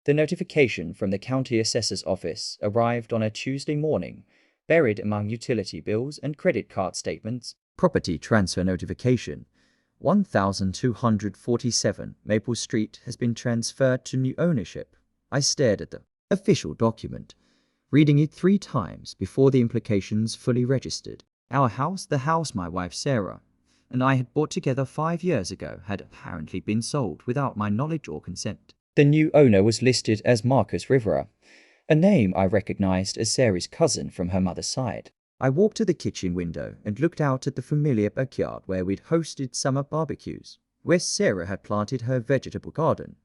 The notification from the county assessor's office arrived on a Tuesday morning, buried among utility bills and credit card statements. Property transfer notification. 1247 Maple Street has been transferred to new ownership. I stared at the official document, reading it 3 times before the implications fully registered. Our house, the house my wife Sarah and I had bought together 5 years ago, had apparently been sold without my knowledge or consent. The new owner was listed as Marcus Rivera, a name I recognized as Sarah's cousin from her mother's side. I walked to the kitchen window and looked out at the familiar backyard where we'd hosted summer barbecues, where Sarah had planted her vegetable garden,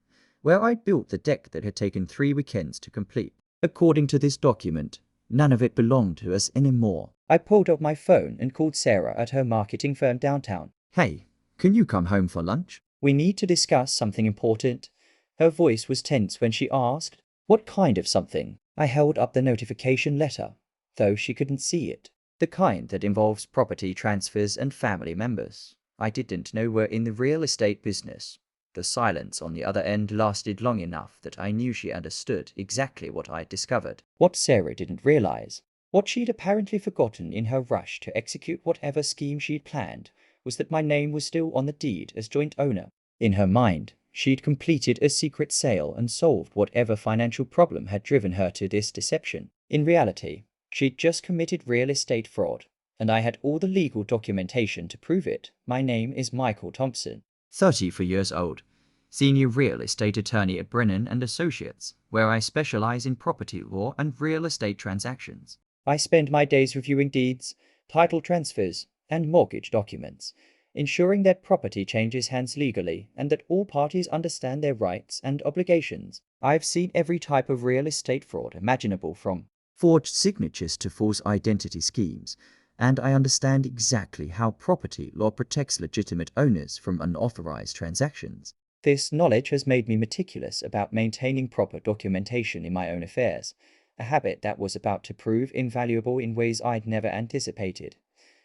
where I'd built the deck that had taken 3 weekends to complete. According to this document, none of it belonged to us anymore. I pulled up my phone and called Sarah at her marketing firm downtown. "Hey, can you come home for lunch? We need to discuss something important." Her voice was tense when she asked, "What kind of something?" I held up the notification letter, though she couldn't see it. "The kind that involves property transfers and family members. I didn't know we're in the real estate business." The silence on the other end lasted long enough that I knew she understood exactly what I'd discovered. What Sarah didn't realize, what she'd apparently forgotten in her rush to execute whatever scheme she'd planned, was that my name was still on the deed as joint owner. In her mind, she'd completed a secret sale and solved whatever financial problem had driven her to this deception. In reality, she'd just committed real estate fraud, and I had all the legal documentation to prove it. My name is Michael Thompson, 34 years old, senior real estate attorney at Brennan and Associates, where I specialize in property law and real estate transactions. I spend my days reviewing deeds, title transfers, and mortgage documents, ensuring that property changes hands legally and that all parties understand their rights and obligations. I've seen every type of real estate fraud imaginable, from forged signatures to false identity schemes, and I understand exactly how property law protects legitimate owners from unauthorized transactions. This knowledge has made me meticulous about maintaining proper documentation in my own affairs, a habit that was about to prove invaluable in ways I'd never anticipated.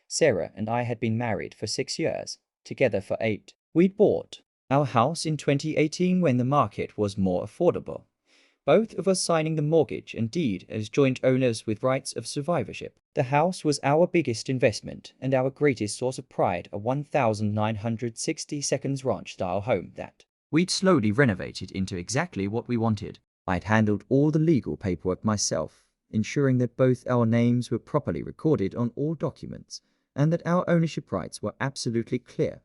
Sarah and I had been married for 6 years, together for 8. We'd bought our house in 2018 when the market was more affordable, both of us signing the mortgage and deed as joint owners with rights of survivorship. The house was our biggest investment and our greatest source of pride, a 1,960 ranch-style home that we'd slowly renovated into exactly what we wanted. I'd handled all the legal paperwork myself, ensuring that both our names were properly recorded on all documents and that our ownership rights were absolutely clear.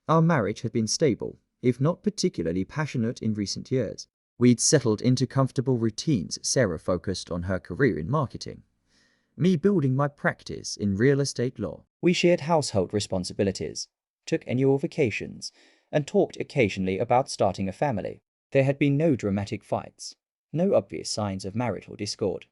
Our marriage had been stable, if not particularly passionate in recent years. We'd settled into comfortable routines. Sarah focused on her career in marketing, me building my practice in real estate law. We shared household responsibilities, took annual vacations, and talked occasionally about starting a family. There had been no dramatic fights, no obvious signs of marital discord,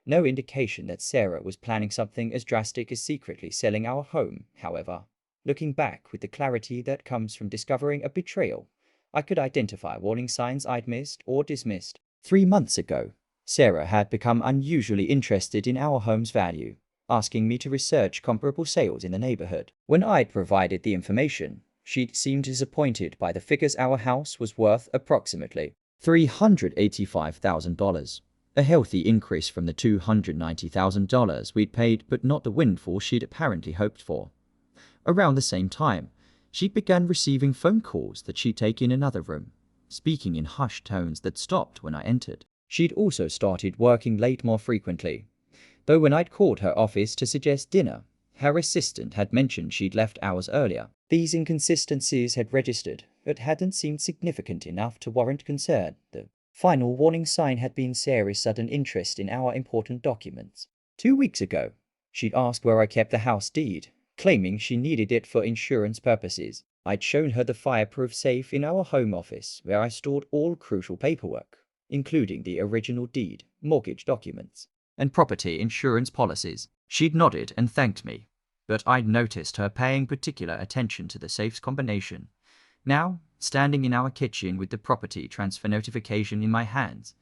no indication that Sarah was planning something as drastic as secretly selling our home. However, looking back with the clarity that comes from discovering a betrayal, I could identify warning signs I'd missed or dismissed. 3 months ago, Sarah had become unusually interested in our home's value, asking me to research comparable sales in the neighborhood. When I'd provided the information, she'd seemed disappointed by the figures. Our house was worth approximately $385,000, a healthy increase from the $290,000 we'd paid, but not the windfall she'd apparently hoped for. Around the same time, she began receiving phone calls that she'd take in another room, speaking in hushed tones that stopped when I entered. She'd also started working late more frequently, though when I'd called her office to suggest dinner, her assistant had mentioned she'd left hours earlier. These inconsistencies had registered, but hadn't seemed significant enough to warrant concern. The final warning sign had been Sarah's sudden interest in our important documents. 2 weeks ago, she'd asked where I kept the house deed, claiming she needed it for insurance purposes. I'd shown her the fireproof safe in our home office where I stored all crucial paperwork, including the original deed, mortgage documents, and property insurance policies. She'd nodded and thanked me, but I'd noticed her paying particular attention to the safe's combination. Now, standing in our kitchen with the property transfer notification in my hands,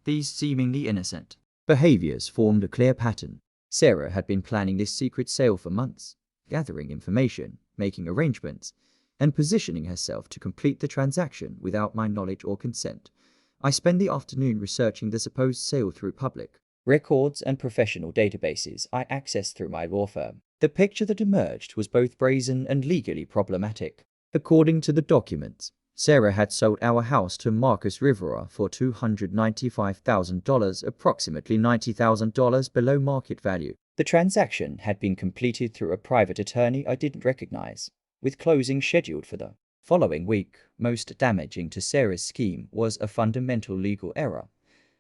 these seemingly innocent behaviors formed a clear pattern. Sarah had been planning this secret sale for months, gathering information, making arrangements, and positioning herself to complete the transaction without my knowledge or consent. I spent the afternoon researching the supposed sale through public records and professional databases I accessed through my law firm. The picture that emerged was both brazen and legally problematic. According to the documents, Sarah had sold our house to Marcus Rivera for $295,000, approximately $90,000 below market value. The transaction had been completed through a private attorney I didn't recognize, with closing scheduled for the following week. Most damaging to Sarah's scheme was a fundamental legal error.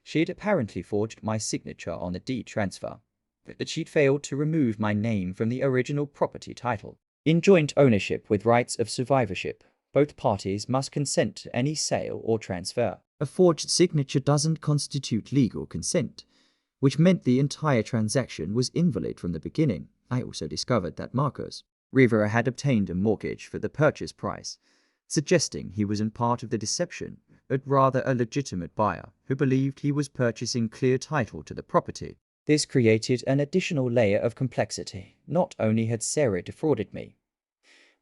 She had apparently forged my signature on the deed transfer, but she'd failed to remove my name from the original property title. In joint ownership with rights of survivorship, both parties must consent to any sale or transfer. A forged signature doesn't constitute legal consent, which meant the entire transaction was invalid from the beginning. I also discovered that Marcus Rivera had obtained a mortgage for the purchase price, suggesting he was in part of the deception, but rather a legitimate buyer who believed he was purchasing clear title to the property. This created an additional layer of complexity. Not only had Sarah defrauded me,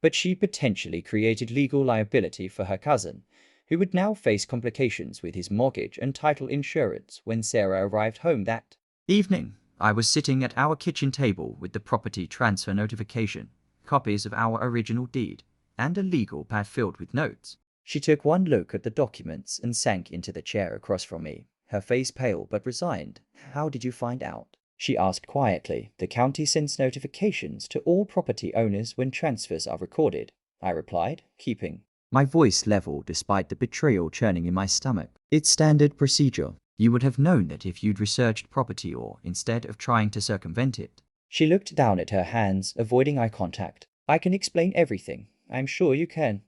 but she potentially created legal liability for her cousin, who would now face complications with his mortgage and title insurance. When Sarah arrived home that evening, I was sitting at our kitchen table with the property transfer notification, copies of our original deed, and a legal pad filled with notes. She took one look at the documents and sank into the chair across from me, her face pale but resigned. "How did you find out?" she asked quietly. "The county sends notifications to all property owners when transfers are recorded," I replied, keeping my voice level despite the betrayal churning in my stomach. "It's standard procedure. You would have known that if you'd researched property or instead of trying to circumvent it." She looked down at her hands, avoiding eye contact. "I can explain everything. I'm sure you can,"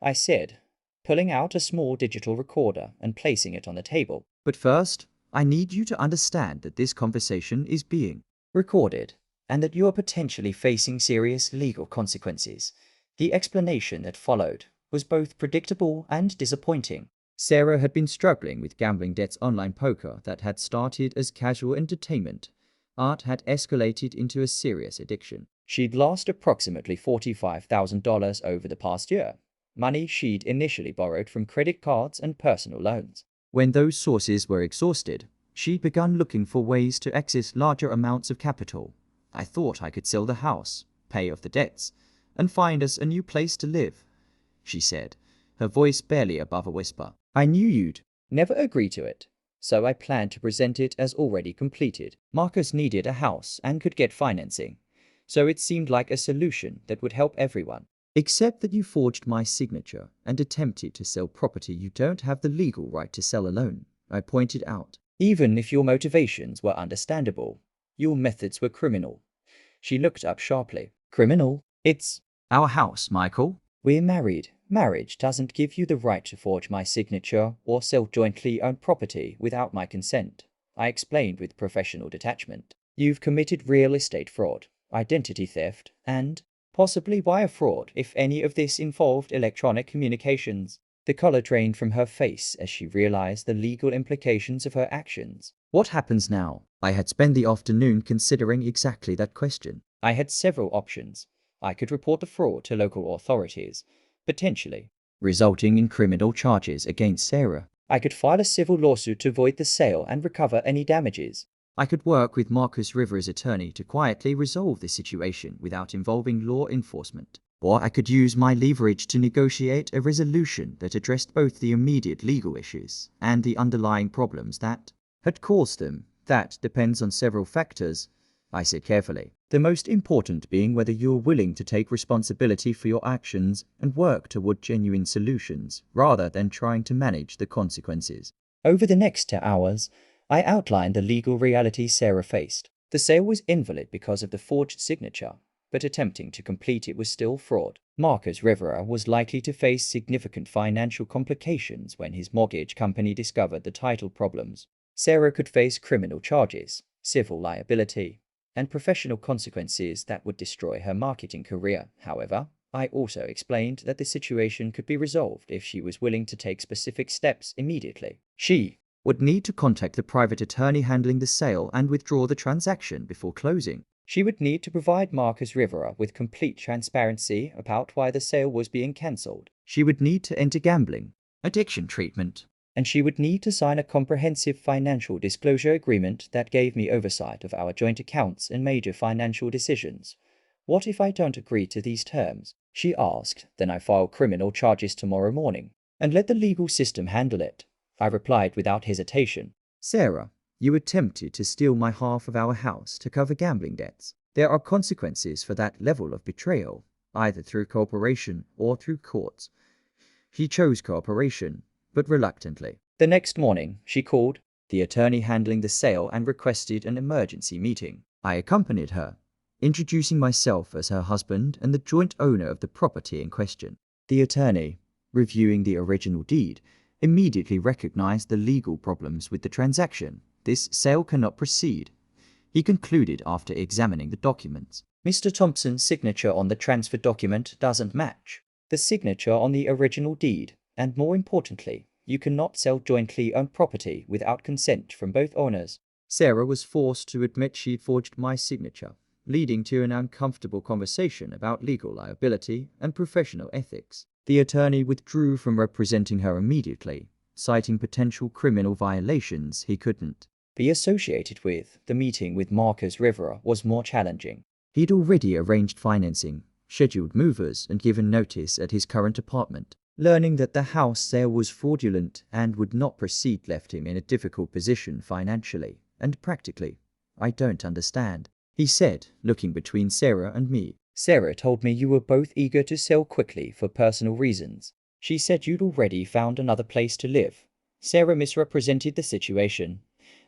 I said, pulling out a small digital recorder and placing it on the table. "But first, I need you to understand that this conversation is being recorded and that you are potentially facing serious legal consequences." The explanation that followed was both predictable and disappointing. Sarah had been struggling with gambling debts. Online poker that had started as casual entertainment art had escalated into a serious addiction. She'd lost approximately $45,000 over the past year, money she'd initially borrowed from credit cards and personal loans. When those sources were exhausted, she'd begun looking for ways to access larger amounts of capital. "I thought I could sell the house, pay off the debts, and find us a new place to live," she said, her voice barely above a whisper. "I knew you'd never agree to it, so I planned to present it as already completed. Marcus needed a house and could get financing, so it seemed like a solution that would help everyone. Except that you forged my signature and attempted to sell property you don't have the legal right to sell alone," I pointed out. "Even if your motivations were understandable, your methods were criminal." She looked up sharply. "Criminal? It's our house, Michael. We're married. Marriage doesn't give you the right to forge my signature or sell jointly owned property without my consent," I explained with professional detachment. "You've committed real estate fraud, identity theft, and possibly wire fraud if any of this involved electronic communications." The color drained from her face as she realized the legal implications of her actions. What happens now? I had spent the afternoon considering exactly that question. I had several options. I could report the fraud to local authorities, potentially resulting in criminal charges against Sarah. I could file a civil lawsuit to void the sale and recover any damages. I could work with Marcus Rivera's attorney to quietly resolve the situation without involving law enforcement. Or I could use my leverage to negotiate a resolution that addressed both the immediate legal issues and the underlying problems that had caused them. "That depends on several factors," I said carefully. "The most important being whether you're willing to take responsibility for your actions and work toward genuine solutions, rather than trying to manage the consequences." Over the next 2 hours, I outlined the legal reality Sarah faced. The sale was invalid because of the forged signature, but attempting to complete it was still fraud. Marcus Rivera was likely to face significant financial complications when his mortgage company discovered the title problems. Sarah could face criminal charges, civil liability, and professional consequences that would destroy her marketing career. However, I also explained that the situation could be resolved if she was willing to take specific steps immediately. She would need to contact the private attorney handling the sale and withdraw the transaction before closing. She would need to provide Marcus Rivera with complete transparency about why the sale was being cancelled. She would need to enter gambling, addiction treatment, and she would need to sign a comprehensive financial disclosure agreement that gave me oversight of our joint accounts and major financial decisions. What if I don't agree to these terms? She asked. Then I file criminal charges tomorrow morning and let the legal system handle it. I replied without hesitation. Sarah, you attempted to steal my half of our house to cover gambling debts. There are consequences for that level of betrayal, either through cooperation or through courts. She chose cooperation, but reluctantly. The next morning, she called the attorney handling the sale and requested an emergency meeting. I accompanied her, introducing myself as her husband and the joint owner of the property in question. The attorney, reviewing the original deed, immediately recognized the legal problems with the transaction. This sale cannot proceed, he concluded after examining the documents. Mr. Thompson's signature on the transfer document doesn't match the signature on the original deed, and more importantly, you cannot sell jointly owned property without consent from both owners. Sarah was forced to admit she'd forged my signature, leading to an uncomfortable conversation about legal liability and professional ethics. The attorney withdrew from representing her immediately, citing potential criminal violations he couldn't be associated with. The meeting with Marcus Rivera was more challenging. He'd already arranged financing, scheduled movers, and given notice at his current apartment. Learning that the house sale was fraudulent and would not proceed left him in a difficult position financially and practically. I don't understand, he said, looking between Sarah and me. Sarah told me you were both eager to sell quickly for personal reasons. She said you'd already found another place to live. Sarah misrepresented the situation.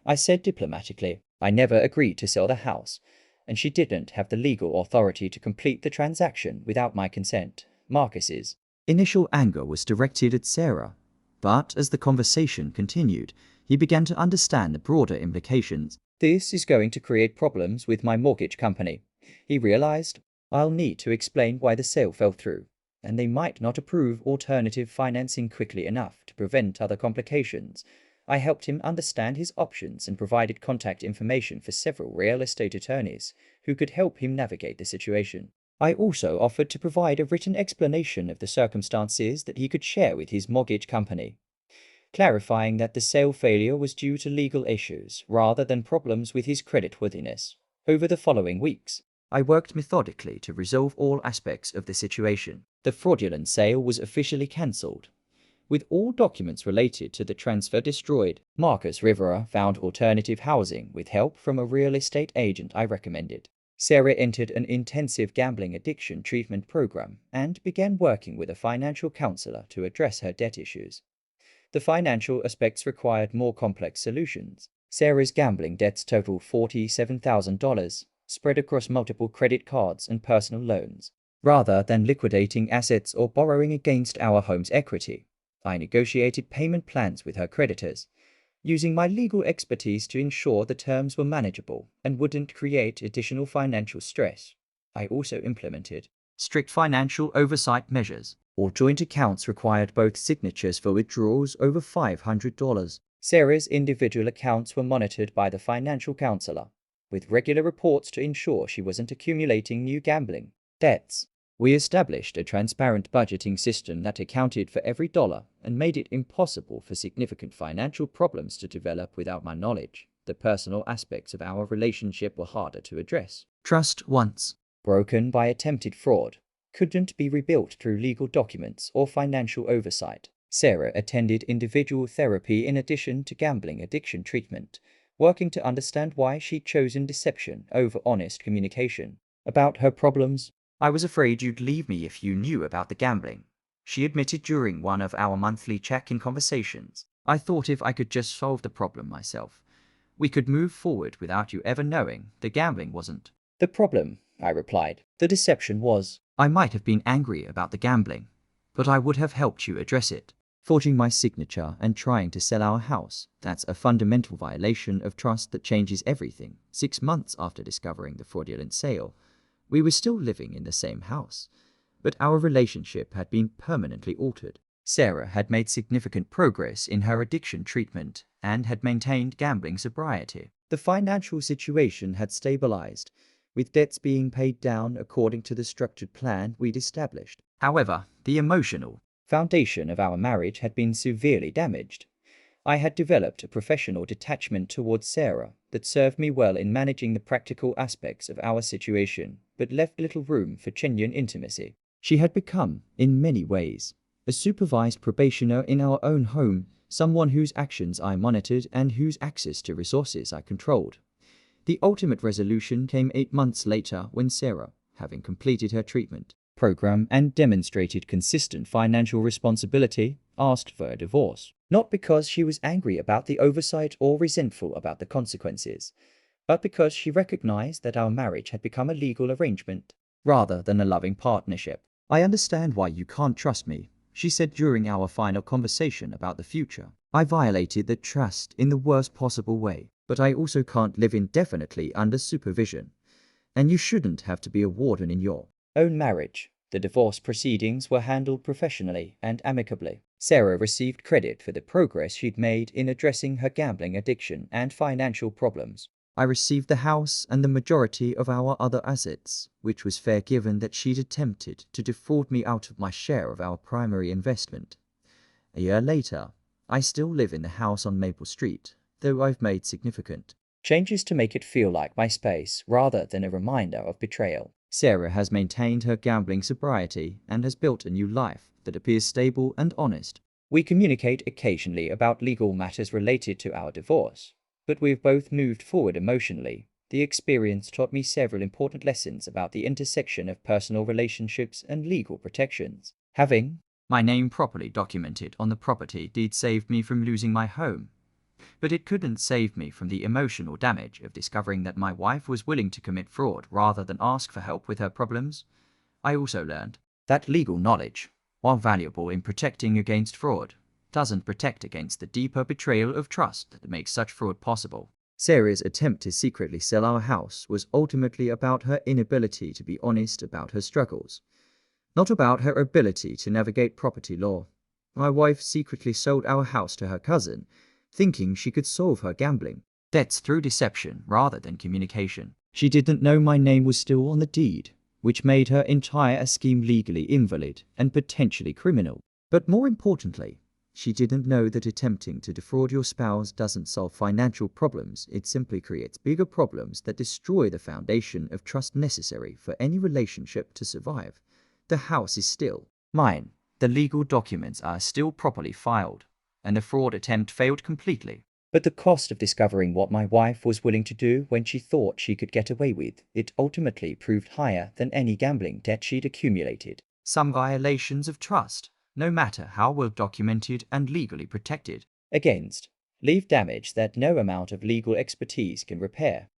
I said diplomatically, I never agreed to sell the house, and she didn't have the legal authority to complete the transaction without my consent. Marcus's initial anger was directed at Sarah, but as the conversation continued, he began to understand the broader implications. This is going to create problems with my mortgage company, he realized. I'll need to explain why the sale fell through, and they might not approve alternative financing quickly enough to prevent other complications. I helped him understand his options and provided contact information for several real estate attorneys who could help him navigate the situation. I also offered to provide a written explanation of the circumstances that he could share with his mortgage company, clarifying that the sale failure was due to legal issues rather than problems with his creditworthiness. Over the following weeks, I worked methodically to resolve all aspects of the situation. The fraudulent sale was officially cancelled, with all documents related to the transfer destroyed. Marcus Rivera found alternative housing with help from a real estate agent I recommended. Sarah entered an intensive gambling addiction treatment program and began working with a financial counselor to address her debt issues. The financial aspects required more complex solutions. Sarah's gambling debts totaled $47,000, spread across multiple credit cards and personal loans. Rather than liquidating assets or borrowing against our home's equity, I negotiated payment plans with her creditors, using my legal expertise to ensure the terms were manageable and wouldn't create additional financial stress. I also implemented strict financial oversight measures. All joint accounts required both signatures for withdrawals over $500. Sarah's individual accounts were monitored by the financial counselor, with regular reports to ensure she wasn't accumulating new gambling debts. We established a transparent budgeting system that accounted for every dollar and made it impossible for significant financial problems to develop without my knowledge. The personal aspects of our relationship were harder to address. Trust, once broken by attempted fraud, couldn't be rebuilt through legal documents or financial oversight. Sarah attended individual therapy in addition to gambling addiction treatment, working to understand why she'd chosen deception over honest communication about her problems. I was afraid you'd leave me if you knew about the gambling, she admitted during one of our monthly check-in conversations. I thought if I could just solve the problem myself, we could move forward without you ever knowing. The gambling wasn't the problem, I replied. The deception was. I might have been angry about the gambling, but I would have helped you address it. Forging my signature and trying to sell our house, that's a fundamental violation of trust that changes everything. 6 months after discovering the fraudulent sale, we were still living in the same house, but our relationship had been permanently altered. Sarah had made significant progress in her addiction treatment and had maintained gambling sobriety. The financial situation had stabilized, with debts being paid down according to the structured plan we'd established. However, the emotional foundation of our marriage had been severely damaged. I had developed a professional detachment towards Sarah that served me well in managing the practical aspects of our situation, but left little room for genuine intimacy. She had become, in many ways, a supervised probationer in our own home, someone whose actions I monitored and whose access to resources I controlled. The ultimate resolution came 8 months later when Sarah, having completed her treatment program and demonstrated consistent financial responsibility, asked for a divorce. Not because she was angry about the oversight or resentful about the consequences, but because she recognized that our marriage had become a legal arrangement rather than a loving partnership. "I understand why you can't trust me," she said during our final conversation about the future. "I violated that trust in the worst possible way, but I also can't live indefinitely under supervision. And you shouldn't have to be a warden in your own marriage." The divorce proceedings were handled professionally and amicably. Sarah received credit for the progress she'd made in addressing her gambling addiction and financial problems. I received the house and the majority of our other assets, which was fair given that she'd attempted to defraud me out of my share of our primary investment. A year later, I still live in the house on Maple Street, though I've made significant changes to make it feel like my space rather than a reminder of betrayal. Sarah has maintained her gambling sobriety and has built a new life that appears stable and honest. We communicate occasionally about legal matters related to our divorce, but we've both moved forward emotionally. The experience taught me several important lessons about the intersection of personal relationships and legal protections. Having my name properly documented on the property deed saved me from losing my home, but it couldn't save me from the emotional damage of discovering that my wife was willing to commit fraud rather than ask for help with her problems. I also learned that legal knowledge, while valuable in protecting against fraud, doesn't protect against the deeper betrayal of trust that makes such fraud possible. Sarah's attempt to secretly sell our house was ultimately about her inability to be honest about her struggles, not about her ability to navigate property law. My wife secretly sold our house to her cousin, thinking she could solve her gambling debts through deception rather than communication. She didn't know my name was still on the deed, which made her entire scheme legally invalid and potentially criminal. But more importantly, she didn't know that attempting to defraud your spouse doesn't solve financial problems, it simply creates bigger problems that destroy the foundation of trust necessary for any relationship to survive. The house is still mine, the legal documents are still properly filed, and the fraud attempt failed completely. But the cost of discovering what my wife was willing to do when she thought she could get away with it ultimately proved higher than any gambling debt she'd accumulated. Some violations of trust, no matter how well documented and legally protected against, leave damage that no amount of legal expertise can repair.